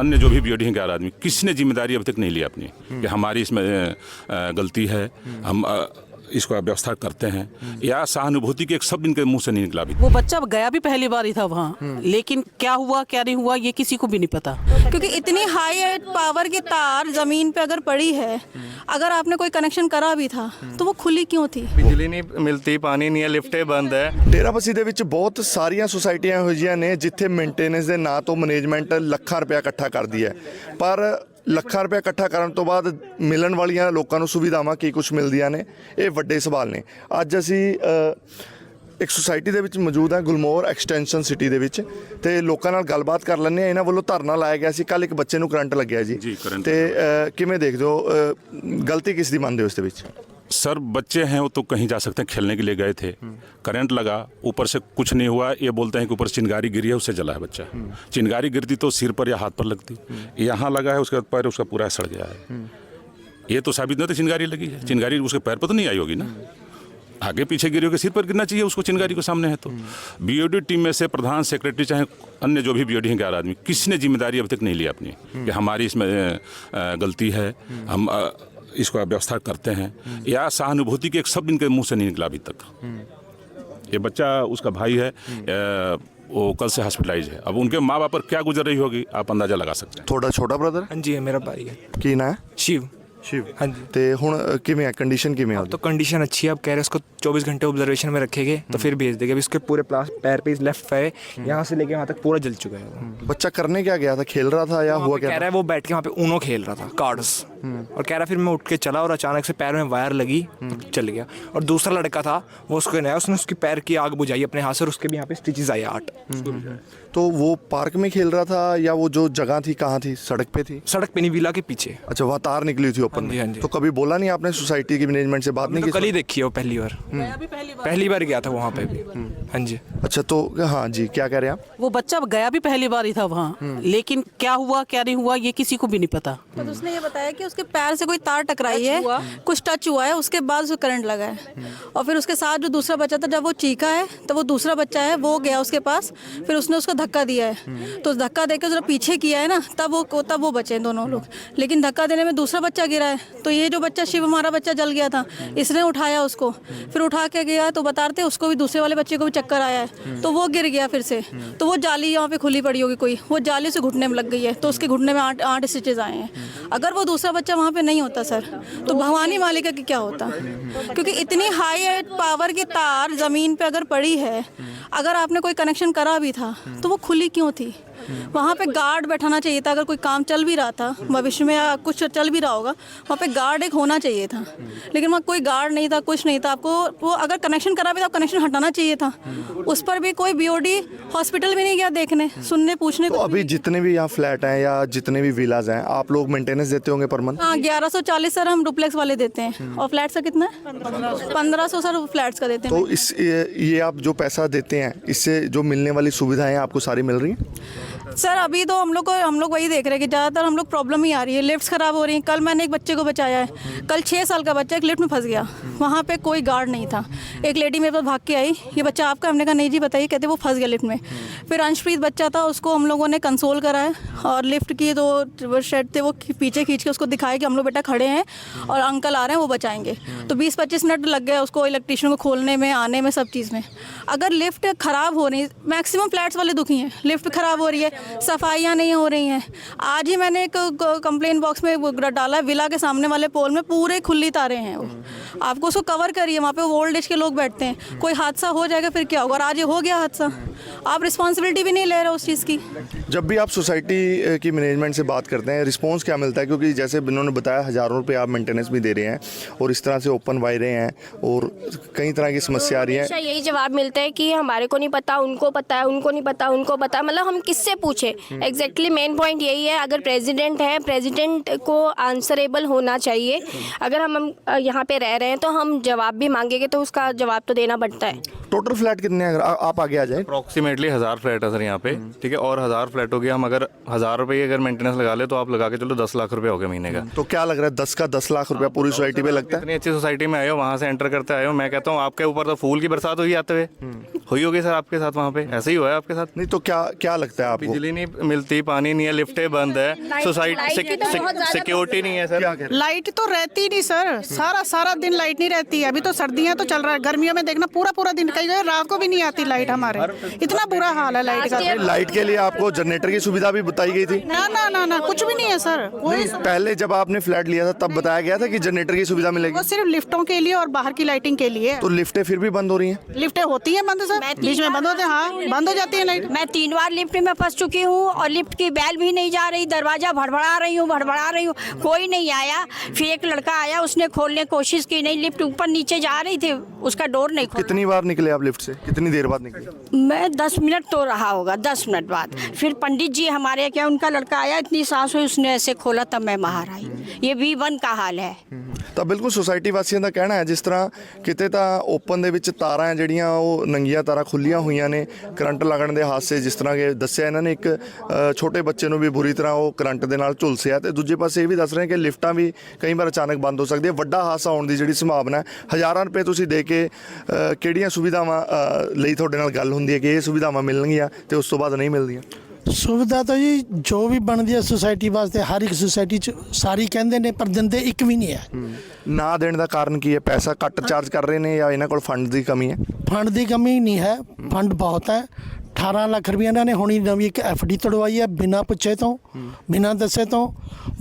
अन्य जो भी बीओडी हैं 11 आदमी, किसी ने जिम्मेदारी अभी तक नहीं ली अपनी कि हमारी इसमें गलती है, हम इसको व्यवस्था करते हैं, या सहानुभूति के एक शब्द इनके मुंह से नहीं निकला अभी। वो बच्चा गया भी पहली बार ही था वहाँ, लेकिन क्या हुआ क्या नहीं हुआ ये किसी को भी नहीं पता, क्योंकि इतनी हाई पावर की तार जमीन पे अगर पड़ी है, अगर आपने कोई कनेक्शन करा भी था तो वो खुली क्यों थी? ਬਿਜਲੀ ਨਹੀਂ ਮਿਲਦੀ, ਪਾਣੀ ਨਹੀਂ ਹੈ, ਲਿਫਟੇ ਬੰਦ ਹੈ। ਡੇਰਾਬੱਸੀ ਦੇ ਵਿੱਚ ਬਹੁਤ ਸਾਰੀਆਂ ਸੁਸਾਇਟੀਆਂ ਇਹੋ ਜਿਹੀਆਂ ਨੇ ਜਿੱਥੇ ਮੇਨਟੇਨੈਂਸ ਦੇ ਨਾਂ ਤੋਂ ਮੈਨੇਜਮੈਂਟ ਲੱਖਾਂ ਰੁਪਇਆ ਇਕੱਠਾ ਕਰਦੀ ਹੈ, ਪਰ ਲੱਖਾਂ ਰੁਪਇਆ ਇਕੱਠਾ ਕਰਨ ਤੋਂ ਬਾਅਦ ਮਿਲਣ ਵਾਲੀਆਂ ਲੋਕਾਂ ਨੂੰ ਸੁਵਿਧਾਵਾਂ ਕੀ ਕੁਝ ਮਿਲਦੀਆਂ ਨੇ, ਇਹ ਵੱਡੇ ਸਵਾਲ ਨੇ। ਅੱਜ ਅਸੀਂ ਇੱਕ ਸੁਸਾਇਟੀ ਦੇ ਵਿੱਚ ਮੌਜੂਦ ਹਾਂ, ਗੁਲਮੋਹਰ ਐਕਸਟੈਂਸ਼ਨ ਸਿਟੀ ਦੇ ਵਿੱਚ, ਤੇ ਲੋਕਾਂ ਨਾਲ ਗੱਲਬਾਤ ਕਰ ਲੈਂਦੇ ਹਾਂ। ਇਹਨਾਂ ਵੱਲੋਂ ਧਰਨਾ ਲਾਇਆ ਗਿਆ ਸੀ ਕੱਲ, ਇੱਕ ਬੱਚੇ ਨੂੰ ਕਰੰਟ ਲੱਗਿਆ ਜੀ, ਤੇ ਕਿਵੇਂ ਦੇਖਦੇ ਹੋ, ਗਲਤੀ ਕਿਸ ਦੀ ਮੰਨਦੇ ਹੋ ਇਸ ਦੇ ਵਿੱਚ? सर बच्चे हैं वो तो कहीं जा सकते हैं, खेलने के लिए गए थे, करंट लगा, ऊपर से कुछ नहीं हुआ, ये बोलते हैं कि ऊपर चिंगारी गिरी है उससे जला है बच्चा। चिंगारी गिरती तो सिर पर या हाथ पर लगती, यहाँ लगा है उसके बाद पैर उसका पूरा सड़ गया है। ये तो साबित नहीं होता चिंगारी लगी है, चिंगारी उसके पैर पर तो नहीं आई होगी ना, आगे पीछे गिरी होगी, सिर पर गिरना चाहिए उसको, चिंगारी को सामने है तो। बीओडी टीम में से प्रधान, सेक्रेटरी, चाहे अन्य जो भी बीओडी हैं 11 आदमी, किसी ने जिम्मेदारी अभी तक नहीं ली अपनी कि हमारी इसमें गलती है, हम इसको व्यवस्था करते हैं, या सहानुभूति के एक शब्द इनके मुंह से नहीं निकला अभी तक। ये बच्चा उसका भाई है, वो कल से हॉस्पिटलाइज है, अब उनके माँ बाप पर क्या गुजर रही होगी आप अंदाजा लगा सकते हैं। ਤੁਹਾਡਾ ਛੋਟਾ ਬ੍ਰਦਰ हाँ जी, है मेरा भाई है ਕੀ ਨਾਂ ਹੈ? शिव। शिव। हाँ जी। ਤੇ ਹੁਣ ਕਿਵੇਂ ਹੈ ਕੰਡੀਸ਼ਨ, ਕਿਵੇਂ ਹੈ? तो कंडीशन अच्छी है, अब कह रहे हैं उसको 24 घंटे ऑब्जर्वेशन में रखेंगे तो फिर भेज देंगे। अभी उसके पूरे पैर पे लेफ्ट पे यहाँ से लेके वहाँ तक पूरा जल चुका है वो। बच्चा करने क्या गया था, खेल रहा था या हुआ कह क्या? रहा है वो बैठ के वहाँ पे ऊनो खेल रहा था कार्ड्स, और कह रहा फिर मैं उठ के चला और अचानक से पैर में वायर लगी तो चल गया। और दूसरा लड़का था वो उसको नया, उसने उसकी पैर की आग बुझाई अपने हाथ से, और उसके भी यहाँ पे स्टिचेस आए 8। तो वो पार्क में खेल रहा था या वो जो जगह थी कहाँ थी, सड़क पे थी? सड़क पे नहीं, विला के पीछे। अच्छा, वहाँ तार निकली थी ओपन हाँ जी, हाँ में, जी। तो कभी बोला नहीं आपने सोसाइटी की मैनेजमेंट से, बात नहीं तो की? कल ही देखी है वो पहली बार, पहली बार गया था वहाँ पे भी। हाँ जी। अच्छा, तो हाँ जी, क्या कह रहे हैं आप? वो बच्चा गया भी पहली बार ही था वहाँ, लेकिन क्या हुआ क्या नहीं हुआ ये किसी को भी नहीं पता। तो उसने ये बताया कि उसके पैर से कोई तार टकराई है, कुछ टच हुआ है, उसके बाद उसको करंट लगा है। और फिर उसके साथ जो दूसरा बच्चा था, जब वो चीखा है तो वो दूसरा बच्चा है वो गया उसके पास, फिर उसने उसको धक्का दिया है, तो धक्का देकर जब पीछे किया है ना, तब वो बचे दोनों लोग। लेकिन धक्का देने में दूसरा बच्चा गिरा है, तो ये जो बच्चा शिव हमारा बच्चा जल गया था, इसने उठाया उसको, फिर उठा के गया तो बता रहे थे उसको भी, दूसरे वाले बच्चे को भी चक्कर आया है, तो वो गिर गया फिर से। तो वो जाली यहाँ पे खुली पड़ी होगी कोई, वो जाली से घुटने में लग गई है, तो उसके घुटने में 8 स्टिचेस आए हैं। अगर वो दूसरा बच्चा वहाँ पे नहीं होता सर, तो भवानी मालिका की क्या होता? क्योंकि इतनी हाई पावर की तार ज़मीन पे अगर पड़ी है, अगर आपने कोई कनेक्शन करा भी था तो वो खुली क्यों थी? वहाँ पे गार्ड बैठाना चाहिए था, अगर कोई काम चल भी रहा था भविष्य में या कुछ चल भी रहा होगा, वहाँ पे गार्ड एक होना चाहिए था, लेकिन वहाँ कोई गार्ड नहीं था, कुछ नहीं था। आपको वो अगर कनेक्शन करा भी था, कनेक्शन हटाना चाहिए था। उस पर भी कोई बीओडी हॉस्पिटल भी नहीं गया देखने, सुनने, पूछने तो को। अभी जितने भी यहाँ फ्लैट हैं या जितने भी विलाज हैं, आप लोग मेंटेनेंस देते होंगे पर मंथ? हाँ, 1140 सर हम डुप्लेक्स वाले देते हैं, और फ्लैट्स का कितना है? 1500 सर फ्लैट्स का देते हैं। तो इस ये आप जो पैसा देते हैं, इससे जो मिलने वाली सुविधाएं आपको सारी मिल रही हैं? सर अभी तो हम लोग वही देख रहे हैं कि ज़्यादातर हम लोग प्रॉब्लम ही आ रही है, लिफ्ट्स ख़राब हो रही हैं। कल मैंने एक बच्चे को बचाया है, कल 6 साल का बच्चा एक लिफ्ट में फंस गया, वहाँ पे कोई गार्ड नहीं था। एक लेडी मेरे पास भाग के आई, ये बच्चा आपका? हमने कहा नहीं जी बताइए, कहते वो फंस गया लिफ्ट में। फिर अंशप्रीत बच्चा था, उसको हम लोगों ने कंसोल कराया, और लिफ्ट की जो शेड थे वो पीछे खींच के उसको दिखाया कि हम लोग बेटा खड़े हैं और अंकल आ रहे हैं वो बचाएंगे। तो 20-25 मिनट लग गए उसको, इलेक्ट्रीशियन को खोलने में, आने में, सब चीज़ में। अगर लिफ्ट ख़राब हो रही, मैक्सिमम फ्लैट्स वाले दुखी हैं, लिफ्ट ख़राब हो रही है, सफाइयाँ नहीं हो रही हैं। आज ही मैंने एक कंप्लेन बॉक्स में डाला है, विला के सामने वाले पोल में पूरे खुली तारें हैं, वो आपको उसको कवर करिए, वहाँ पे ओल्ड एज के लोग बैठते हैं, कोई हादसा हो जाएगा फिर क्या होगा? और आज ये हो गया हादसा, आप रिस्पॉन्सिबिलिटी भी नहीं ले रहे उस चीज़ की। जब भी आप सोसाइटी की मैनेजमेंट से बात करते हैं, रिस्पांस क्या मिलता है? क्योंकि जैसे इन्होंने बताया हज़ारों रुपये आप मेंटेनेंस भी दे रहे हैं, और इस तरह से ओपन वायरें हैं और कई तरह की समस्या आ रही है। हमेशा यही जवाब मिलता है कि हमारे को नहीं पता, उनको पता है, उनको नहीं पता, उनको पता, मतलब हम किससे पूछे? एग्जैक्टली मेन पॉइंट यही है, अगर प्रेसिडेंट है, प्रेसिडेंट को आंसरेबल होना चाहिए। अगर हम यहाँ पे रह रहे हैं तो हम जवाब भी मांगेंगे तो उसका जवाब तो देना पड़ता है। टोटल फ्लैट कितने हैं, अगर आप आगे आ जाए? अप्रॉक्सीमेटली 1000 फ्लैट है सर यहाँ पे, ठीक है, और 1000 फ्लैट हो गया। हम अगर 1000 रुपये अगर मेंटेनेंस लगा ले तो आप लगा के चलो 10 लाख रुपये हो गए महीने का। तो क्या लग रहा है, 10 का 10 लाख रुपया पूरी सोसाइटी पे लगता है? इतनी अच्छी सोसाइटी में आए हो, वहाँ से एंटर करते आए हो, मैं कहता हूँ आपके ऊपर तो फूल की बरसात हुई आते हुए। हुई होगी सर आपके साथ, वहाँ पे ऐसे ही हुआ है आपके साथ? नहीं तो क्या क्या लगता है आपको? बिजली नहीं मिलती, पानी नहीं है, लिफ्टें बंद है, सोसाइटी सिक्योरिटी नहीं है सर। क्या कह रहे लाइट तो रहती नहीं सर, सारा दिन लाइट नहीं रहती है। अभी तो सर्दियां तो चल रहा है, गर्मियों में देखना पूरा दिन, कई बार रात को भी नहीं आती लाइट हमारे, इतना बुरा हाल है लाइट का। हैं? लाइट के लिए आपको जनरेटर की सुविधा भी बताई गई थी? ना कुछ भी नहीं है सर। नहीं, पहले जब आपने फ्लैट लिया था तब बताया गया था कि जनरेटर की सुविधा मिलेगी। वो सिर्फ लिफ्टों के लिए और बाहर की लाइटिंग के लिए। तो लिफ्टें फिर भी बंद हो रही हैं? लिफ्टें होती हैं बंद सर, बीच में बंद होते हैं। हाँ, बंद हो जाती है लाइट। मैं 3 बार लिफ्ट में फंस चुकी हूँ और लिफ्ट की बैल भी नहीं जा रही, दरवाजा भड़बड़ा रही हूँ, कोई नहीं आया। फिर एक लड़का आया, उसने खोलने की कोशिश की, नहीं लिफ्ट ऊपर नीचे जा रही थी, उसका डोर नहीं खोला। कितनी बार निकले आप लिफ्ट से, कितनी देर बाद निकले? मैं 10 मिनट तो रहा होगा, 10 मिनट बाद फिर पंडित जी हमारे क्या, उनका लड़का आया, इतनी सांस हुई, उसने ऐसे खोला तब मैं बाहर आई। ये V1 का हाल है। ਤਾਂ ਬਿਲਕੁਲ ਸੋਸਾਇਟੀ ਵਾਸੀਆਂ ਦਾ ਕਹਿਣਾ ਹੈ ਜਿਸ ਤਰ੍ਹਾਂ ਕਿਤੇ ਤਾਂ ਓਪਨ ਦੇ ਵਿੱਚ ਤਾਰਾਂ ਹੈ ਜਿਹੜੀਆਂ ਉਹ ਨੰਗੀਆਂ ਤਾਰਾਂ ਖੁੱਲੀਆਂ ਹੋਈਆਂ ਨੇ, ਕਰੰਟ ਲੱਗਣ ਦੇ ਹਾਦਸੇ ਜਿਸ ਤਰ੍ਹਾਂ ਕਿ ਦੱਸਿਆ ਇਹਨਾਂ ਨੇ, ਇੱਕ ਛੋਟੇ ਬੱਚੇ ਨੂੰ ਵੀ ਬੁਰੀ ਤਰ੍ਹਾਂ ਉਹ ਕਰੰਟ ਦੇ ਨਾਲ ਝੁਲਸਿਆ, ਤੇ ਦੂਜੇ ਪਾਸੇ ਇਹ ਵੀ ਦੱਸ ਰਹੇ ਕਿ ਲਿਫਟਾਂ ਵੀ ਕਈ ਵਾਰ ਅਚਾਨਕ ਬੰਦ ਹੋ ਸਕਦੀਆਂ, ਵੱਡਾ ਹਾਦਸਾ ਹੋਣ ਦੀ ਜਿਹੜੀ ਸੰਭਾਵਨਾ ਹੈ। ਹਜ਼ਾਰਾਂ ਰੁਪਏ ਤੁਸੀਂ ਦੇ ਕੇ ਕਿਹੜੀਆਂ ਸੁਵਿਧਾਵਾਂ ਲਈ ਤੁਹਾਡੇ ਨਾਲ ਗੱਲ ਹੁੰਦੀ ਹੈ ਕਿ ਇਹ ਸੁਵਿਧਾਵਾਂ ਮਿਲਣਗੀਆਂ ਤੇ ਉਸ ਤੋਂ ਬਾਅਦ ਨਹੀਂ ਮਿਲਦੀਆਂ? ਸੁਵਿਧਾ ਤਾਂ ਜੀ ਜੋ ਵੀ ਬਣਦੀ ਹੈ ਸੋਸਾਇਟੀ ਵਾਸਤੇ, ਹਰ ਇੱਕ ਸੋਸਾਇਟੀ 'ਚ ਸਾਰੀ ਕਹਿੰਦੇ ਨੇ, ਪਰ ਦਿੰਦੇ ਇੱਕ ਵੀ ਨਹੀਂ ਹੈ। ਨਾ ਦੇਣ ਦਾ ਕਾਰਨ ਕੀ ਹੈ? ਪੈਸਾ ਘੱਟ ਚਾਰਜ ਕਰ ਰਹੇ ਨੇ ਜਾਂ ਇਹਨਾਂ ਕੋਲ ਫੰਡ ਦੀ ਕਮੀ ਹੈ? ਫੰਡ ਦੀ ਕਮੀ ਨਹੀਂ ਹੈ, ਫੰਡ ਬਹੁਤ ਹੈ। 18 ਲੱਖ ਰੁਪਏ ਇਹਨਾਂ ਨੇ ਹੁਣੀ ਨਵੀਂ ਇੱਕ FD ਤੜਵਾਈ ਹੈ ਬਿਨਾਂ ਪੁੱਛੇ ਤੋਂ, ਬਿਨਾਂ ਦੱਸੇ ਤੋਂ।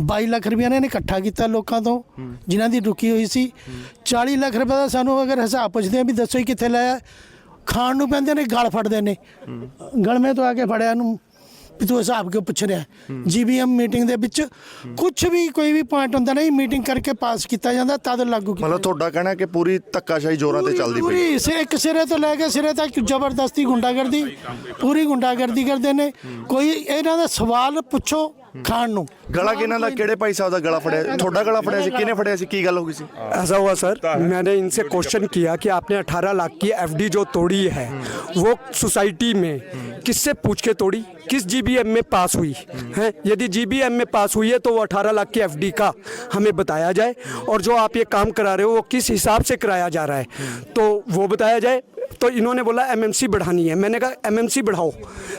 22 ਲੱਖ ਰੁਪਏ ਇਹਨਾਂ ਨੇ ਇਕੱਠਾ ਕੀਤਾ ਲੋਕਾਂ ਤੋਂ ਜਿਨ੍ਹਾਂ ਦੀ ਰੁਕੀ ਹੋਈ ਸੀ। 40 ਲੱਖ ਰੁਪਏ ਦਾ ਸਾਨੂੰ ਅਗਰ ਹਿਸਾਬ ਪੁੱਛਦੇ ਆ ਵੀ ਦੱਸੋ ਹੀ ਕਿੱਥੇ ਲਾਇਆ, ਖਾਣ ਨੂੰ ਪੈਂਦੇ ਨੇ, ਗਲ ਫੜਦੇ ਨੇ, ਗਲਮੇ ਤੋਂ ਆ ਕੇ ਫੜਿਆ ਨੂੰ ਵੀ ਤੂੰ ਹਿਸਾਬ ਕਿਉਂ ਪੁੱਛ ਰਿਹਾ। GBM ਮੀਟਿੰਗ ਦੇ ਵਿੱਚ ਕੁਝ ਵੀ ਕੋਈ ਵੀ ਪੁਆਇੰਟ ਹੁੰਦਾ ਨਹੀਂ, ਮੀਟਿੰਗ ਕਰਕੇ ਪਾਸ ਕੀਤਾ ਜਾਂਦਾ, ਤਦ ਲਾਗੂ ਕੀਤਾ। ਮਤਲਬ ਤੁਹਾਡਾ ਕਹਿਣਾ ਕਿ ਪੂਰੀ ਧੱਕਾਸ਼ਾਹੀ ਜ਼ੋਰਾਂ ਤੇ ਚੱਲਦੀ ਪਈ? ਪੂਰੀ ਇੱਕ ਸਿਰੇ ਤੋਂ ਲੈ ਕੇ ਸਿਰੇ ਤੱਕ ਜ਼ਬਰਦਸਤੀ ਗੁੰਡਾਗਰਦੀ, ਪੂਰੀ ਗੁੰਡਾਗਰਦੀ ਕਰਦੇ ਨੇ। ਕੋਈ ਇਹਨਾਂ ਦਾ ਸਵਾਲ ਪੁੱਛੋ ਖਾਣ ਨੂੰ। ਗਲਾ ਕਿਹਨਾਂ ਦਾ, ਕਿਹੜੇ ਭਾਈ ਸਾਹਿਬ ਦਾ ਗਲਾ ਫੜਿਆ? ਤੁਹਾਡਾ ਗਲਾ ਫੜਿਆ ਸੀ? ਕਿਹਨੇ ਫੜਿਆ ਸੀ? ਕੀ ਗੱਲ ਹੋ ਗਈ ਸੀ? ऐसा हुआ सर, मैंने इनसे क्वेश्चन किया कि आपने 18 लाख की FD जो तोड़ी है वो सोसाइटी में किससे पूछ के तोड़ी, किस GBM में पास हुई है? यदि GBM में पास हुई है तो वो 18 लाख की FD का हमें बताया जाए, और जो आप ये काम करा रहे हो वो किस हिसाब से कराया जा रहा है तो वो बताया जाए। तो इन्होंने बोला MMC बढ़ानी है। मैंने कहा MMC बढ़ाओ,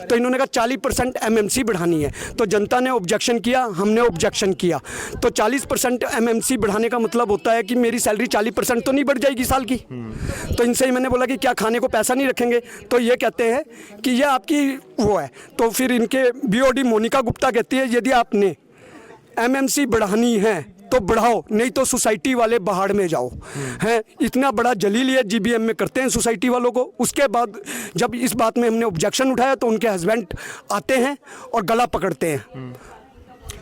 तो इन्होंने कहा 40% MMC बढ़ानी है। तो जनता ने ऑब्जेक्शन किया, हमने ऑब्जेक्शन किया। तो 40% MMC बढ़ाने का मतलब होता है कि मेरी सैलरी 40% तो नहीं बढ़ जाएगी साल की। तो इनसे ही मैंने बोला कि क्या खाने को पैसा नहीं रखेंगे? तो ये कहते हैं कि ये आपकी वो है। तो फिर इनके BOD मोनिका गुप्ता कहती है यदि आपने MMC बढ़ानी है तो बढ़ाओ, नहीं तो सोसाइटी वाले बाहर में जाओ। हैं, इतना बड़ा जलील ये GBM में करते हैं सोसाइटी वालों को। उसके बाद जब इस बात में हमने ऑब्जेक्शन उठाया तो उनके हस्बैंड आते हैं और गला पकड़ते हैं।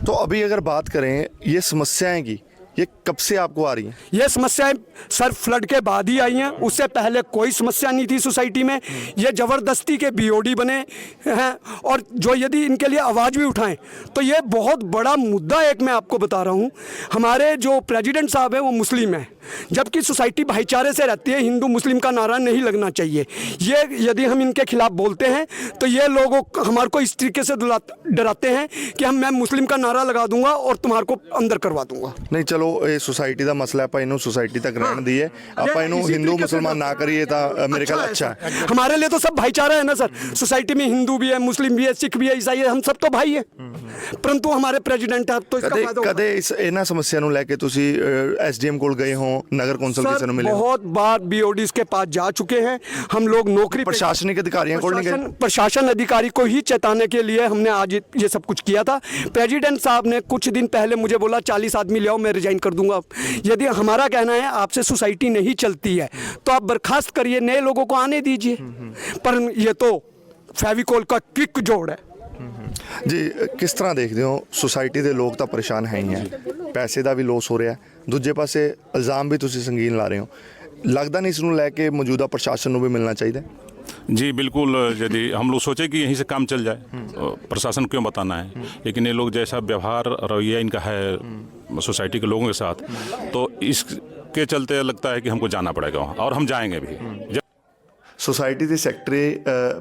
तो अभी अगर बात करें ये समस्याएं की, ये कब से आपको आ रही हैं? ये समस्याएं सर फ्लड के बाद ही आई हैं, उससे पहले कोई समस्या नहीं थी सोसाइटी में। ये ज़बरदस्ती के BOD बने हैं, और जो यदि इनके लिए आवाज़ भी उठाएं तो ये बहुत बड़ा मुद्दा एक मैं आपको बता रहा हूँ। हमारे जो प्रेसिडेंट साहब हैं वो मुस्लिम हैं, जबकि सोसाइटी भाईचारे से रहती है, हिंदू मुस्लिम का नारा नहीं लगना चाहिए। ये यदि हम इनके खिलाफ बोलते हैं तो ये लोगों हमारे को इस तरीके से डराते हैं कि मैं मुस्लिम का नारा लगा दूंगा और तुम्हारे को अंदर करवा दूंगा। नहीं चलो ये सोसाइटी का मसला है, ਆਪਾਂ ਇਹਨੂੰ सोसाइटी तक रहने दी है, ਆਪਾਂ ਇਹਨੂੰ हिंदू मुसलमान ना करिए तो मेरे ख्याल अच्छा है। हमारे लिए तो सब भाईचारा है ना सर। सोसाइटी में हिंदू भी है, मुस्लिम भी है, सिख भी है, ईसाई है, हम सब तो भाई है। परंतु हमारे प्रेसिडेंट है तो इसका फायदा उठाओ। कदे इस ਇਹਨਾਂ ਸਮੱਸਿਆ ਨੂੰ ਲੈ ਕੇ ਤੁਸੀਂ SDM ਕੋਲ गए हो, नगर कौंसल ਕਿਸੇ ਨੂੰ मिले हो? बहुत बार BODs के पास जा चुके हैं हम लोग। नौकरी प्रशासनिक अधिकारियों को नहीं गए? प्रशासन अधिकारी को ही चेताने के लिए हमने आज ये सब कुछ किया था। प्रेसिडेंट साहब ने कुछ दिन पहले मुझे बोला 40 आदमी ले आओ, मैं रिजाइन कर दूंगा। यदि हमारा कहना है आपसे सोसाइटी नहीं चलती है तो आप बर्खास्त करिए, नए लोगों को आने दीजिए। पर ये तो फेविकोल का क्विक जोड़ है। जी किस तरह देखते हो, सोसाइटी ਦੇ ਲੋਕ ਤਾਂ ਪਰੇਸ਼ਾਨ ਹੈ ਹੀ ਹੈ, ਪੈਸੇ ਦਾ ਵੀ ਲੋਸ ਹੋ ਰਿਹਾ, ਦੂਜੇ ਪਾਸੇ ਇਲਜ਼ਾਮ ਵੀ ਤੁਸੀਂ ਸੰਗੀਨ ਲਾ ਰਹੇ ਹੋ, ਲੱਗਦਾ नहीं ਇਸ ਨੂੰ ਲੈ ਕੇ ਮੌਜੂਦਾ ਪ੍ਰਸ਼ਾਸਨ ਨੂੰ भी मिलना चाहिए? जी बिल्कुल, यदि हम लोग सोचे कि यहीं से काम चल जाए प्रशासन क्यों बताना है, लेकिन ये लोग जैसा व्यवहार रवैया इनका है सोसाइटी के लोगों के साथ, तो इसके चलते लगता है कि हमको जाना पड़ेगा वहाँ, और हम जाएंगे भी। सोसाइटी के सैकटरी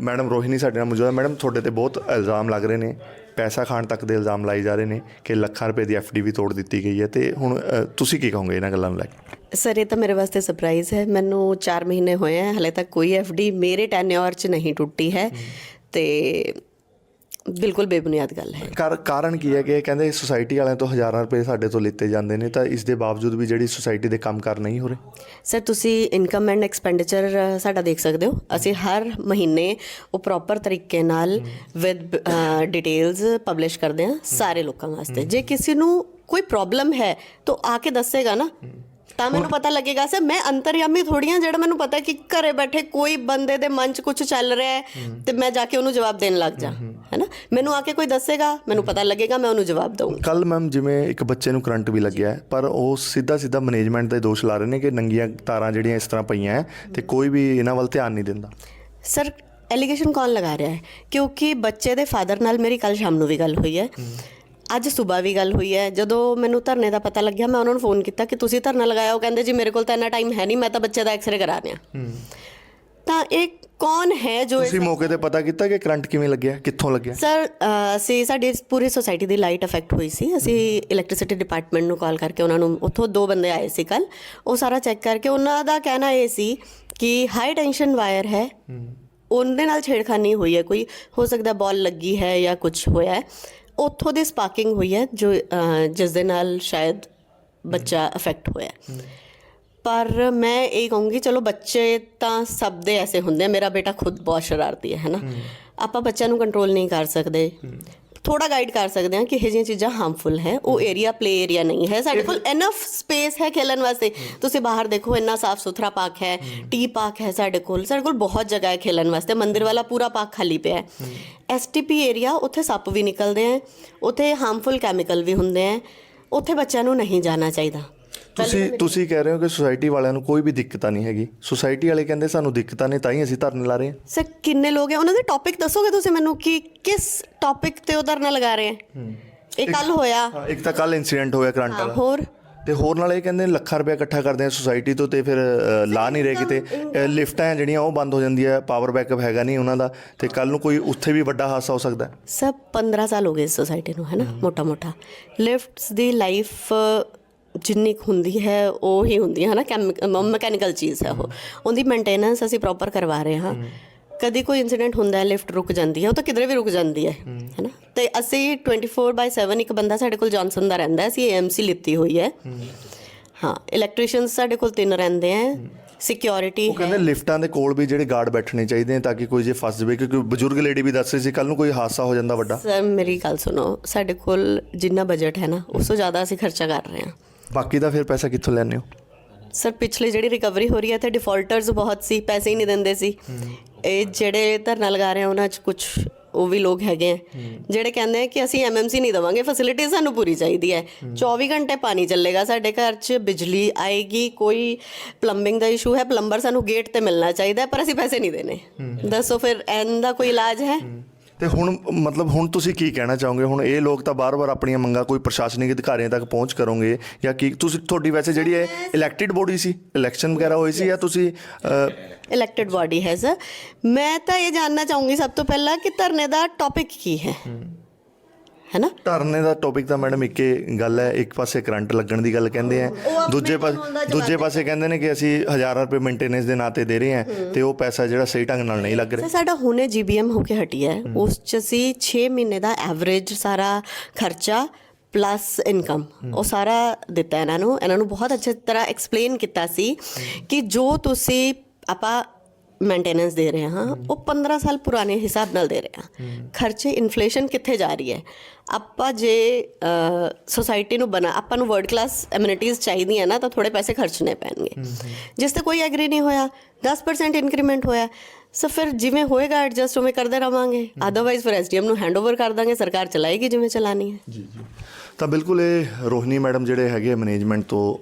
मैडम रोहिणी साडे नाल मौजूद है। मैडम थोड़े ते बहुत इल्ज़ाम लग रहे हैं, ਪੈਸਾ ਖਾਣ ਤੱਕ ਦੇ ਇਲਜ਼ਾਮ ਲਾਏ ਜਾ ਰਹੇ ਨੇ ਕਿ ਲੱਖਾਂ ਰੁਪਏ ਦੀ ਐਫਡੀ ਵੀ ਤੋੜ ਦਿੱਤੀ ਗਈ ਹੈ। ਤੇ ਹੁਣ ਤੁਸੀਂ ਕੀ ਕਹੋਗੇ ਇਹਨਾਂ ਗੱਲਾਂ ਨੂੰ ਲੈ ਕੇ? ਸਰ ਇਹ ਤਾਂ ਮੇਰੇ ਵਾਸਤੇ ਸਰਪ੍ਰਾਈਜ਼ ਹੈ। ਮੈਨੂੰ 4 ਮਹੀਨੇ ਹੋਏ ਹੈ, ਹਾਲੇ ਤੱਕ ਕੋਈ ਐਫਡੀ ਮੇਰੇ ਟੈਨਿਓਰ 'ਚ ਨਹੀਂ ਟੁੱਟੀ ਹੈ ਤੇ ਬਿਲਕੁਲ ਬੇਬੁਨਿਆਦ ਗੱਲ ਹੈ। ਕਾਰਨ ਕੀ ਹੈ ਕਿ ਕਹਿੰਦੇ ਸੁਸਾਇਟੀ ਵਾਲਿਆਂ ਤੋਂ ਹਜ਼ਾਰਾਂ ਰੁਪਏ ਸਾਡੇ ਤੋਂ ਲਿੱਤੇ ਜਾਂਦੇ ਨੇ, ਤਾਂ ਇਸ ਦੇ ਬਾਵਜੂਦ ਵੀ ਜਿਹੜੀ ਸੁਸਾਇਟੀ ਦੇ ਕੰਮਕਾਰ ਨਹੀਂ ਹੋ ਰਹੇ? ਸਰ ਤੁਸੀਂ ਇਨਕਮ ਐਂਡ ਐਕਸਪੈਂਡੀਚਰ ਸਾਡਾ ਦੇਖ ਸਕਦੇ ਹੋ। ਅਸੀਂ ਹਰ ਮਹੀਨੇ ਉਹ ਪ੍ਰੋਪਰ ਤਰੀਕੇ ਨਾਲ ਵਿਦ ਡਿਟੇਲਸ ਪਬਲਿਸ਼ ਕਰਦੇ ਹਾਂ ਸਾਰੇ ਲੋਕਾਂ ਵਾਸਤੇ। ਜੇ ਕਿਸੇ ਨੂੰ ਕੋਈ ਪ੍ਰੋਬਲਮ ਹੈ ਤਾਂ ਆ ਕੇ ਦੱਸੇਗਾ ਨਾ, ਤਾਂ ਮੈਨੂੰ ਪਤਾ ਲੱਗੇਗਾ। ਸਰ ਮੈਂ ਅੰਤਰਯਾਮੀ ਥੋੜ੍ਹੀ ਹਾਂ ਜਿਹੜਾ ਮੈਨੂੰ ਪਤਾ ਕਿ ਘਰੇ ਬੈਠੇ ਕੋਈ ਬੰਦੇ ਦੇ ਮਨ 'ਚ ਕੁਝ ਚੱਲ ਰਿਹਾ ਹੈ ਤੇ ਮੈਂ ਜਾ ਕੇ ਉਹਨੂੰ ਜਵਾਬ ਦੇਣ ਲੱਗ ਜਾ, ਹੈ ਨਾ। ਮੈਨੂੰ ਆ ਕੇ ਕੋਈ ਦੱਸੇਗਾ, ਮੈਨੂੰ ਪਤਾ ਲੱਗੇਗਾ, ਮੈਂ ਉਹਨੂੰ ਜਵਾਬ ਦਊਂਗੀ। ਕੱਲ ਮੈਮ ਜਿਵੇਂ ਇੱਕ ਬੱਚੇ ਨੂੰ ਕਰੰਟ ਵੀ ਲੱਗਿਆ ਹੈ, ਪਰ ਉਹ ਸਿੱਧਾ ਮੈਨੇਜਮੈਂਟ ਦੇ ਦੋਸ਼ ਲਾ ਰਹੇ ਨੇ ਕਿ ਨੰਗੀਆਂ ਤਾਰਾਂ ਜਿਹੜੀਆਂ ਇਸ ਤਰ੍ਹਾਂ ਪਈਆਂ ਹੈ ਤੇ ਕੋਈ ਵੀ ਇਹਨਾਂ ਵੱਲ ਧਿਆਨ ਨਹੀਂ ਦਿੰਦਾ। ਸਰ ਐਲੀਗੇਸ਼ਨ ਕੌਣ ਲਗਾ ਰਿਹਾ ਹੈ? ਕਿਉਂਕਿ ਬੱਚੇ ਦੇ ਫਾਦਰ ਨਾਲ ਮੇਰੀ ਕੱਲ ਸ਼ਾਮ ਨੂੰ ਵੀ ਗੱਲ ਹੋਈ ਹੈ, ਅੱਜ ਸਵੇਰ ਵੀ ਗੱਲ ਹੋਈ ਹੈ। ਜਦੋਂ ਮੈਨੂੰ ਧਰਨੇ ਦਾ ਪਤਾ ਲੱਗਿਆ ਮੈਂ ਉਹਨਾਂ ਨੂੰ ਫੋਨ ਕੀਤਾ ਕਿ ਤੁਸੀਂ ਧਰਨਾ ਲਗਾਇਆ। ਉਹ ਕਹਿੰਦੇ ਜੀ ਮੇਰੇ ਕੋਲ ਤਾਂ ਇੰਨਾ ਟਾਈਮ ਹੈ ਨਹੀਂ, ਮੈਂ ਤਾਂ ਬੱਚੇ ਦਾ ਐਕਸਰੇ ਕਰਾ ਰਿਹਾ। ਤਾਂ ਇਹ ਕੌਣ ਹੈ ਜੋ ਤੁਸੀਂ ਮੌਕੇ ਤੇ ਪਤਾ ਕੀਤਾ ਕਿ ਕਰੰਟ ਕਿਵੇਂ ਲੱਗਿਆ, ਕਿੱਥੋਂ ਲੱਗਿਆ? ਸਰ ਅਸੀਂ ਸਾਡੀ ਪੂਰੀ ਸੋਸਾਇਟੀ ਦੀ ਲਾਈਟ ਅਫੈਕਟ ਹੋਈ ਸੀ। ਅਸੀਂ ਇਲੈਕਟ੍ਰਿਸਿਟੀ ਡਿਪਾਰਟਮੈਂਟ ਨੂੰ ਕਾਲ ਕਰਕੇ ਉਹਨਾਂ ਨੂੰ, ਉੱਥੋਂ 2 ਬੰਦੇ ਆਏ ਸੀ ਕੱਲ, ਉਹ ਸਾਰਾ ਚੈੱਕ ਕਰਕੇ ਉਹਨਾਂ ਦਾ ਕਹਿਣਾ ਇਹ ਸੀ ਕਿ ਹਾਈ ਟੈਂਸ਼ਨ ਵਾਇਰ ਹੈ, ਉਹਦੇ ਨਾਲ ਛੇੜਖਾਨੀ ਹੋਈ ਹੈ, ਕੋਈ ਹੋ ਸਕਦਾ ਬਾਲ ਲੱਗੀ ਹੈ ਜਾਂ ਕੁਝ ਹੋਇਆ ਹੈ, ਉੱਥੋਂ ਦੀ ਸਪਾਰਕਿੰਗ ਹੋਈ ਹੈ ਜੋ ਜਿਸ ਦੇ ਨਾਲ ਸ਼ਾਇਦ ਬੱਚਾ ਅਫੈਕਟ ਹੋਇਆ। ਪਰ ਮੈਂ ਇਹ ਕਹੂੰਗੀ ਚਲੋ ਬੱਚੇ ਤਾਂ ਸਭ ਦੇ ਐਸੇ ਹੁੰਦੇ ਆ। ਮੇਰਾ ਬੇਟਾ ਖੁਦ ਬਹੁਤ ਸ਼ਰਾਰਤੀ ਹੈ ਨਾ। ਆਪਾਂ ਬੱਚਿਆਂ ਨੂੰ ਕੰਟਰੋਲ ਨਹੀਂ ਕਰ ਸਕਦੇ, ਥੋੜਾ ਗਾਈਡ ਕਰ ਸਕਦੇ ਹਾਂ ਕਿ ਇਹ ਜਿਹੀਆਂ ਚੀਜ਼ਾਂ ਹਾਰਮਫੁਲ ਹੈ। ਉਹ ਏਰੀਆ ਪਲੇ ਏਰੀਆ ਨਹੀਂ ਹੈ, ਸਾਡੇ ਕੋਲ ਇਨਫ ਸਪੇਸ ਹੈ ਖੇਲਣ ਵਾਸਤੇ। ਤੁਸੀਂ ਬਾਹਰ ਦੇਖੋ ਇੰਨਾ ਸਾਫ ਸੁਥਰਾ ਪਾਰਕ ਹੈ, ਟੀ ਪਾਰਕ ਹੈ ਸਾਡੇ ਕੋਲ ਬਹੁਤ ਜਗ੍ਹਾ ਹੈ ਖੇਲਣ ਵਾਸਤੇ। ਮੰਦਿਰ ਵਾਲਾ ਪੂਰਾ ਪਾਰਕ ਖਾਲੀ ਪਿਆ ਹੈ। STP ਏਰੀਆ, ਉੱਥੇ ਸੱਪ ਵੀ ਨਿਕਲਦੇ ਹੈ, ਉੱਥੇ ਹਾਰਮਫੁਲ ਕੈਮੀਕਲ ਵੀ ਹੁੰਦੇ ਹੈ, ਉੱਥੇ ਬੱਚਿਆਂ ਨੂੰ ਨਹੀਂ ਜਾਣਾ ਚਾਹੀਦਾ। ਤੁਸੀਂ ਕਹਿ ਰਹੇ ਹੋ ਕਿ ਸੁਸਾਇਟੀ ਵਾਲਿਆਂ ਨੂੰ ਕੋਈ ਵੀ ਦਿੱਕਤ ਨਹੀਂ ਹੈਗੀ। ਸੁਸਾਇਟੀ ਵਾਲੇ ਕਹਿੰਦੇ ਸਾਨੂੰ ਦਿੱਕਤਾਂ ਨੇ ਤਾਂ ਹੀ ਅਸੀਂ ਧਰਨੇ ਲਾ ਰਹੇ ਹਾਂ। ਸਰ ਕਿੰਨੇ ਲੋਕ ਹੈ, ਉਹਨਾਂ ਦੇ ਟੌਪਿਕ ਦੱਸੋਗੇ ਤੁਸੀਂ ਮੈਨੂੰ ਕਿ ਕਿਸ ਟੌਪਿਕ ਤੇ ਉਹ ਧਰਨਾ ਲਗਾ ਰਹੇ ਹੈ? ਇਹ ਕੱਲ ਹੋਇਆ, ਇੱਕ ਤਾਂ ਕੱਲ ਇਨਸੀਡੈਂਟ ਹੋਇਆ ਕਰੰਟ ਵਾਲਾ, ਹੋਰ ਤੇ ਹੋਰ ਨਾਲ ਇਹ ਕਹਿੰਦੇ ਲੱਖਾਂ ਰੁਪਏ ਇਕੱਠਾ ਕਰਦੇ ਆ ਸੁਸਾਇਟੀ ਤੋਂ ਤੇ ਫਿਰ ਲਾ ਨਹੀਂ ਰਹੇ ਕਿਤੇ। ਲਿਫਟਾਂ ਜਿਹੜੀਆਂ ਉਹ ਬੰਦ ਹੋ ਜਾਂਦੀਆਂ, ਪਾਵਰ ਬੈਕਅਪ ਹੈਗਾ ਨਹੀਂ ਉਹਨਾਂ ਦਾ, ਤੇ ਕੱਲ ਨੂੰ ਕੋਈ ਉੱਥੇ ਵੀ ਵੱਡਾ ਹਾਦਸਾ ਹੋ ਸਕਦਾ। ਸਭ 15 ਸਾਲ ਹੋ ਗਏ ਇਸ ਸੁਸਾਇਟੀ ਨੂੰ, ਹੈ ਨਾ। ਮੋਟਾ ਲਿਫਟਸ ਦੀ ਲਾਈਫ ਜਿੰਨੀ ਹੁੰਦੀ ਹੈ ਉਹ ਹੀ ਹੁੰਦੀ ਹੈ ਨਾ, ਮਕੈਨੀਕਲ ਚੀਜ਼ ਹੈ ਉਹ, ਉਹਦੀ ਮੇਨਟੇਨੈਂਸ ਅਸੀਂ ਪ੍ਰੋਪਰ ਕਰਵਾ ਰਹੇ ਹਾਂ। ਕਦੀ ਕੋਈ ਇੰਸੀਡੈਂਟ ਹੁੰਦਾ ਹੈ, ਲਿਫਟ ਰੁਕ ਜਾਂਦੀ ਹੈ, ਉਹ ਤਾਂ ਕਿਧਰੇ ਵੀ ਰੁਕ ਜਾਂਦੀ ਹੈ ਨਾ। ਤੇ ਅਸੀਂ 24/7 ਇੱਕ ਬੰਦਾ ਸਾਡੇ ਕੋਲ ਜੌਨਸਨ ਦਾ ਰਹਿੰਦਾ, ਅਸੀਂ AMC ਲਿੱਤੀ ਹੋਈ ਹੈ। ਹਾਂ, ਇਲੈਕਟ੍ਰੀਸ਼ੀਅਨਸ ਸਾਡੇ ਕੋਲ 3 ਰਹਿੰਦੇ ਹੈ, ਸਿਕਿਉਰਿਟੀ ਉਹ ਕਹਿੰਦੇ ਲਿਫਟਾਂ ਦੇ ਕੋਲ ਵੀ ਜਿਹੜੇ ਗਾਰਡ ਬੈਠਣੇ ਚਾਹੀਦੇ ਨੇ ਤਾਂ ਕਿ ਕੋਈ ਜੇ ਫਸ ਜਾਵੇ, ਕਿਉਂਕਿ ਬਜ਼ੁਰਗ ਲੇਡੀ ਵੀ ਦੱਸ ਰਹੀ ਸੀ ਕੱਲ ਨੂੰ ਕੋਈ ਹਾਦਸਾ ਹੋ ਜਾਂਦਾ ਵੱਡਾ। ਸਰ ਮੇਰੀ ਗੱਲ ਸੁਣੋ, ਸਾਡੇ ਕੋਲ ਜਿੰਨਾ ਬਜਟ ਹੈ ਨਾ ਉਸ ਤੋਂ ਜ਼ਿਆਦਾ ਅਸੀਂ ਖਰਚਾ ਕਰ ਰਹੇ ਹਾਂ। ਬਾਕੀ ਦਾ ਫਿਰ ਪੈਸਾ ਕਿੱਥੋਂ ਲੈਂਦੇ ਹੋ? ਸਰ ਪਿਛਲੇ ਜਿਹੜੀ ਰਿਕਵਰੀ ਹੋ ਰਹੀ ਹੈ ਤੇ ਡਿਫਾਲਟਰਸ ਬਹੁਤ ਸੀ, ਪੈਸੇ ਹੀ ਨਹੀਂ ਦਿੰਦੇ ਸੀ। ਇਹ ਜਿਹੜੇ ਧਰਨਾ ਲਗਾ ਰਹੇ ਆ ਉਹਨਾਂ 'ਚ ਕੁਝ ਉਹ ਵੀ ਲੋਕ ਹੈਗੇ ਆ ਜਿਹੜੇ ਕਹਿੰਦੇ ਆ ਕਿ ਅਸੀਂ MMC ਨਹੀਂ ਦੇਵਾਂਗੇ, ਫੈਸਿਲਿਟੀ ਸਾਨੂੰ ਪੂਰੀ ਚਾਹੀਦੀ ਹੈ। 24 ਘੰਟੇ ਪਾਣੀ ਚੱਲੇਗਾ ਸਾਡੇ ਘਰ 'ਚ, ਬਿਜਲੀ ਆਏਗੀ, ਕੋਈ ਪਲੰਬਿੰਗ ਦਾ ਇਸ਼ੂ ਹੈ, ਪਲੰਬਰ ਸਾਨੂੰ ਗੇਟ ਤੇ ਮਿਲਣਾ ਚਾਹੀਦਾ, ਪਰ ਅਸੀਂ ਪੈਸੇ ਨਹੀਂ ਦੇਣੇ। ਦੱਸੋ ਫਿਰ ਇਹਦਾ ਕੋਈ ਇਲਾਜ ਹੈ? ਤੇ ਹੁਣ ਮਤਲਬ ਹੁਣ ਤੁਸੀਂ ਕੀ ਕਹਿਣਾ ਚਾਹੋਗੇ? ਹੁਣ ਇਹ ਲੋਕ ਤਾਂ ਬਾਰ-ਬਾਰ ਆਪਣੀਆਂ ਮੰਗਾਂ ਕੋਈ ਪ੍ਰਸ਼ਾਸਨਿਕ ਅਧਿਕਾਰੀਆਂ ਤੱਕ ਪਹੁੰਚ ਕਰੋਗੇ ਜਾਂ ਕੀ? ਤੁਸੀਂ ਤੁਹਾਡੀ ਵੈਸੇ ਜਿਹੜੀ ਹੈ ਇਲੈਕਟਿਡ ਬੋਡੀ ਸੀ, ਇਲੈਕਸ਼ਨ ਵਗੈਰਾ ਹੋਈ ਸੀ ਜਾਂ ਤੁਸੀਂ? ਇਲੈਕਟਿਡ ਬਾਡੀ ਹੈ ਸਰ। ਮੈਂ ਤਾਂ ਇਹ ਜਾਣਨਾ ਚਾਹੂੰਗੀ ਸਭ ਤੋਂ ਪਹਿਲਾਂ ਕਿ ਧਰਨੇ ਦਾ ਟੌਪਿਕ ਕੀ ਹੈ ਨਾ। ਧਰਨੇ ਦਾ ਟੌਪਿਕ ਤਾਂ ਮੈਡਮ ਇੱਕੇ ਗੱਲ ਹੈ, ਇੱਕ ਪਾਸੇ ਕਰੰਟ ਲੱਗਣ ਦੀ ਗੱਲ ਕਹਿੰਦੇ ਆ, ਦੂਜੇ ਪਾਸੇ ਕਹਿੰਦੇ ਨੇ ਕਿ ਅਸੀਂ ਹਜ਼ਾਰਾਂ ਰੁਪਏ ਮੇਨਟੇਨੈਂਸ ਦੇ ਨਾਂ ਤੇ ਦੇ ਰਹੇ ਹਾਂ ਤੇ ਉਹ ਪੈਸਾ ਜਿਹੜਾ ਸਹੀ ਢੰਗ ਨਾਲ ਨਹੀਂ ਲੱਗ ਰਿਹਾ। ਸਾਡਾ ਹੁਣੇ GBM ਹੋ ਕੇ ਹਟਿਆ ਹੈ, ਉਸ 'ਚ ਅਸੀਂ 6 ਮਹੀਨੇ ਦਾ ਐਵਰੇਜ ਸਾਰਾ ਖਰਚਾ ਪਲੱਸ ਇਨਕਮ ਉਹ ਸਾਰਾ ਦਿੱਤਾ ਇਹਨਾਂ ਨੂੰ ਬਹੁਤ ਅੱਛੀ ਤਰ੍ਹਾਂ ਐਕਸਪਲੇਨ ਕੀਤਾ ਸੀ ਕਿ ਜੋ ਤੁਸੀਂ ਆਪਾਂ ਮੇਨਟੇਨੈਂਸ ਦੇ ਰਹੇ ਹਾਂ ਉਹ 15 ਸਾਲ ਪੁਰਾਣੇ ਹਿਸਾਬ ਨਾਲ ਦੇ ਰਹੇ ਹਾਂ। ਖਰਚੇ ਇਨਫਲੇਸ਼ਨ ਕਿੱਥੇ ਜਾ ਰਹੀ ਹੈ। ਆਪਾਂ ਜੇ ਸੋਸਾਇਟੀ ਨੂੰ ਆਪਾਂ ਨੂੰ ਵਰਲਡ ਕਲਾਸ ਐਮਿਨਿਟੀਜ਼ ਚਾਹੀਦੀਆਂ ਨਾ ਤਾਂ ਥੋੜ੍ਹੇ ਪੈਸੇ ਖਰਚਣੇ ਪੈਣਗੇ। ਜਿਸ 'ਤੇ ਕੋਈ ਐਗਰੀ ਨਹੀਂ ਹੋਇਆ, 10% ਇੰਕਰੀਮੈਂਟ ਹੋਇਆ, ਸੋ ਫਿਰ ਜਿਵੇਂ ਹੋਏਗਾ ਐਡਜਸਟ ਉਵੇਂ ਕਰਦੇ ਰਹਾਂਗੇ। ਅਦਰਵਾਈਜ਼ ਫਿਰ SDM ਨੂੰ ਹੈਂਡਓਵਰ ਕਰ ਦਾਂਗੇ, ਸਰਕਾਰ ਚਲਾਏਗੀ ਜਿਵੇਂ ਚਲਾਣੀ ਹੈ। ਜੀ ਤਾਂ ਬਿਲਕੁਲ ਇਹ ਰੋਹਿਣੀ ਮੈਡਮ ਜਿਹੜੇ ਹੈਗੇ ਮੈਨੇਜਮੈਂਟ ਤੋਂ,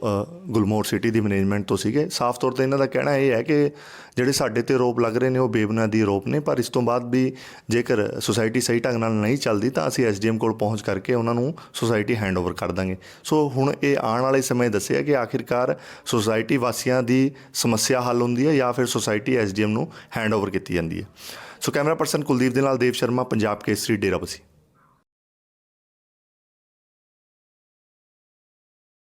ਗੁਲਮੋਹਰ ਸਿਟੀ ਦੀ ਮੈਨੇਜਮੈਂਟ ਤੋਂ ਸੀਗੇ। ਸਾਫ਼ ਤੌਰ 'ਤੇ ਇਹਨਾਂ ਦਾ ਕਹਿਣਾ ਇਹ ਹੈ ਕਿ ਜਿਹੜੇ ਸਾਡੇ 'ਤੇ ਆਰੋਪ ਲੱਗ ਰਹੇ ਨੇ ਉਹ ਬੇਬੁਨਿਆਦੀ ਆਰੋਪ ਨੇ, ਪਰ ਇਸ ਤੋਂ ਬਾਅਦ ਵੀ ਜੇਕਰ ਸੁਸਾਇਟੀ ਸਹੀ ਢੰਗ ਨਾਲ ਨਹੀਂ ਚੱਲਦੀ ਤਾਂ ਅਸੀਂ SDM ਕੋਲ ਪਹੁੰਚ ਕਰਕੇ ਉਹਨਾਂ ਨੂੰ ਸੁਸਾਇਟੀ ਹੈਂਡਓਵਰ ਕਰ ਦਾਂਗੇ। ਸੋ ਹੁਣ ਇਹ ਆਉਣ ਵਾਲੇ ਸਮੇਂ ਦੱਸਿਆ ਕਿ ਆਖਿਰਕਾਰ ਸੁਸਾਇਟੀ ਵਾਸੀਆਂ ਦੀ ਸਮੱਸਿਆ ਹੱਲ ਹੁੰਦੀ ਹੈ ਜਾਂ ਫਿਰ ਸੁਸਾਇਟੀ SDM ਨੂੰ ਹੈਂਡਓਵਰ ਕੀਤੀ ਜਾਂਦੀ ਹੈ। ਸੋ ਕੈਮਰਾ ਪਰਸਨ ਕੁਲਦੀਪ ਦੇ ਨਾਲ ਦੇਵ ਸ਼ਰਮਾ, ਪੰਜਾਬ ਕੇਸਰੀ, ਡੇਰਾਬੱਸੀ।